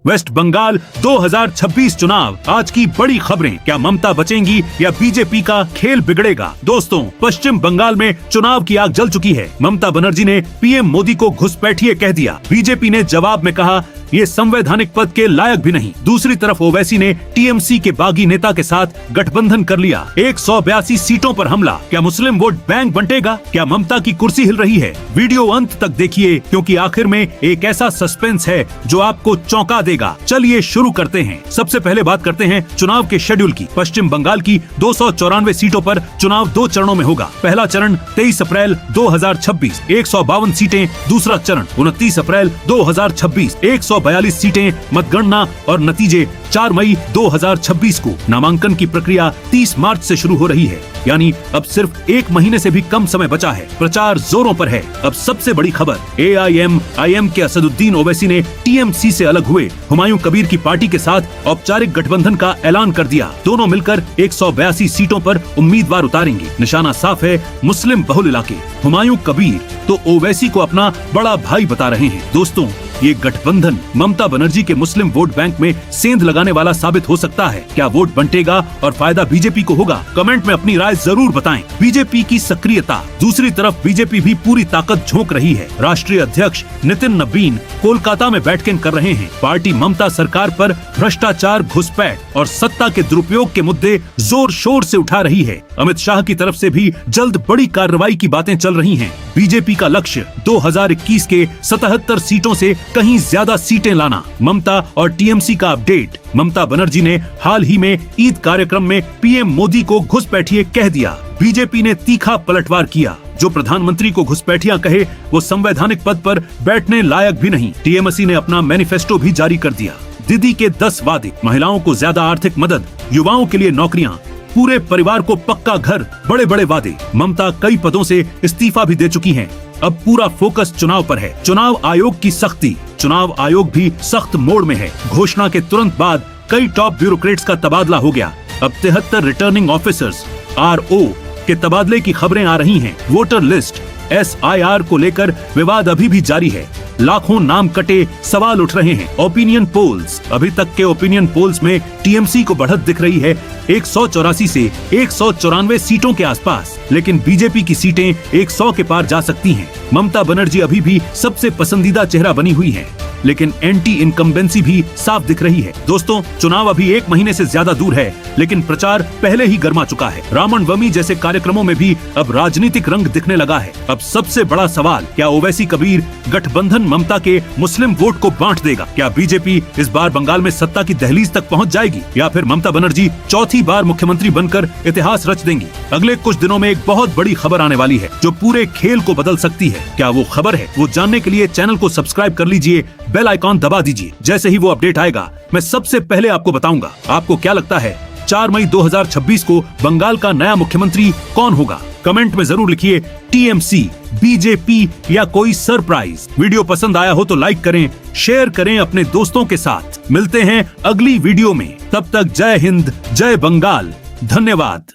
Waste Bengal 2026 चुनाव, आज की बड़ी खबरें। क्या ममता बचेंगी या बीजेपी का खेल बिगड़ेगा? दोस्तों, पश्चिम बंगाल में चुनाव की आग जल चुकी है। ममता बनर्जी ने पीएम मोदी को घुसपैठिए कह दिया। बीजेपी ने जवाब में कहा ये संवैधानिक पद के लायक भी नहीं। दूसरी तरफ ओवैसी ने टीएमसी के बागी नेता के साथ गठबंधन कर लिया। 182 सीटों पर हमला। क्या मुस्लिम वोट बैंक बंटेगा? क्या ममता की कुर्सी हिल रही है? वीडियो अंत तक देखिए, क्योंकि आखिर में एक ऐसा सस्पेंस है जो आपको चौंका देगा। चलिए शुरू करते हैं। सबसे पहले बात करते हैं चुनाव के शेड्यूल की। पश्चिम बंगाल की 294 सीटों पर चुनाव 2 चरणों में होगा। पहला चरण 23 अप्रैल 2026, 152 सीटें। दूसरा चरण 29 अप्रैल 2026, 142 सीटें। मतगणना और नतीजे 4 मई 2026 को। नामांकन की प्रक्रिया 30 मार्च से शुरू हो रही है, यानी अब सिर्फ 1 महीने से भी कम समय बचा है। प्रचार जोरों पर है। अब सबसे बड़ी खबर, AIM के असदुद्दीन ओवैसी ने टीएमसी से अलग हुए हुमायूं कबीर की पार्टी के साथ औपचारिक गठबंधन का ऐलान कर दिया। दोनों मिलकर 182 सीटों पर उम्मीदवार उतारेंगे। निशाना साफ है, मुस्लिम बहुल इलाके। हुमायूं कबीर तो ओवैसी को अपना बड़ा भाई बता रहे हैं। दोस्तों, ये गठबंधन ममता बनर्जी के मुस्लिम वोट बैंक में सेंध लगाने वाला साबित हो सकता है। क्या वोट बंटेगा और फायदा बीजेपी को होगा? कमेंट में अपनी राय जरूर बताएं। बीजेपी की सक्रियता। दूसरी तरफ बीजेपी भी पूरी ताकत झोंक रही है। राष्ट्रीय अध्यक्ष नितिन नबीन कोलकाता में बैठकें कर रहे हैं। पार्टी ममता सरकार पर भ्रष्टाचार, घुसपैठ और सत्ता के दुरुपयोग के मुद्दे जोर शोर से उठा रही है। अमित शाह की तरफ से भी जल्द बड़ी कार्रवाई की बातें चल रही हैं। बीजेपी का लक्ष्य 2021 के 77 सीटों से कहीं ज्यादा सीटें लाना। ममता और टीएमसी का अपडेट। ममता बनर्जी ने हाल ही में ईद कार्यक्रम में पीएम मोदी को घुसपैठिए कह दिया। बीजेपी ने तीखा पलटवार किया। जो प्रधानमंत्री को घुसपैठिया कहे वो संवैधानिक पद पर बैठने लायक भी नहीं। टीएमसी ने अपना मैनिफेस्टो भी जारी कर दिया। दीदी के 10 वादे, महिलाओं को ज्यादा आर्थिक मदद, युवाओं के लिए नौकरियां, पूरे परिवार को पक्का घर, बड़े बड़े वादे। ममता कई पदों से इस्तीफा भी दे चुकी हैं। अब पूरा फोकस चुनाव पर है। चुनाव आयोग की सख्ती। चुनाव आयोग भी सख्त मोड में है। घोषणा के तुरंत बाद कई टॉप ब्यूरोक्रेट्स का तबादला हो गया। अब 73 रिटर्निंग ऑफिसर्स RO के तबादले की खबरें आ रही हैं। वोटर लिस्ट SIR को लेकर विवाद अभी भी जारी है। लाखों नाम कटे, सवाल उठ रहे हैं। Opinion polls. अभी तक के ओपिनियन पोल्स में टीएमसी को बढ़त दिख रही है 184 से 194 सीटों के आसपास, लेकिन बीजेपी की सीटें 100 के पार जा सकती हैं। ममता बनर्जी अभी भी सबसे पसंदीदा चेहरा बनी हुई है, लेकिन एंटी इनकम्बेंसी भी साफ दिख रही है। दोस्तों, चुनाव अभी 1 महीने से ज्यादा दूर है, लेकिन प्रचार पहले ही गर्मा चुका है। रामन वमी जैसे कार्यक्रमों में भी अब राजनीतिक रंग दिखने लगा है। अब सबसे बड़ा सवाल, क्या ओवैसी कबीर गठबंधन ममता के मुस्लिम वोट को बांट देगा? क्या बीजेपी इस बार बंगाल में सत्ता की दहलीज तक पहुंच जाएगी, या फिर ममता बनर्जी चौथी बार मुख्यमंत्री बनकर इतिहास रच देंगी? अगले कुछ दिनों में एक बहुत बड़ी खबर आने वाली है जो पूरे खेल को बदल सकती है। क्या वो खबर है? वो जानने के लिए चैनल को सब्सक्राइब कर लीजिए, बेल आइकॉन दबा दीजिए। जैसे ही वो अपडेट आएगा मैं सबसे पहले आपको बताऊंगा। आपको क्या लगता है 4 मई 2026 को बंगाल का नया मुख्यमंत्री कौन होगा? कमेंट में जरूर लिखिए, टीएमसी, बीजेपी या कोई सरप्राइज। वीडियो पसंद आया हो तो लाइक करें, शेयर करें अपने दोस्तों के साथ। मिलते हैं अगली वीडियो में। तब तक जय हिंद, जय बंगाल। धन्यवाद।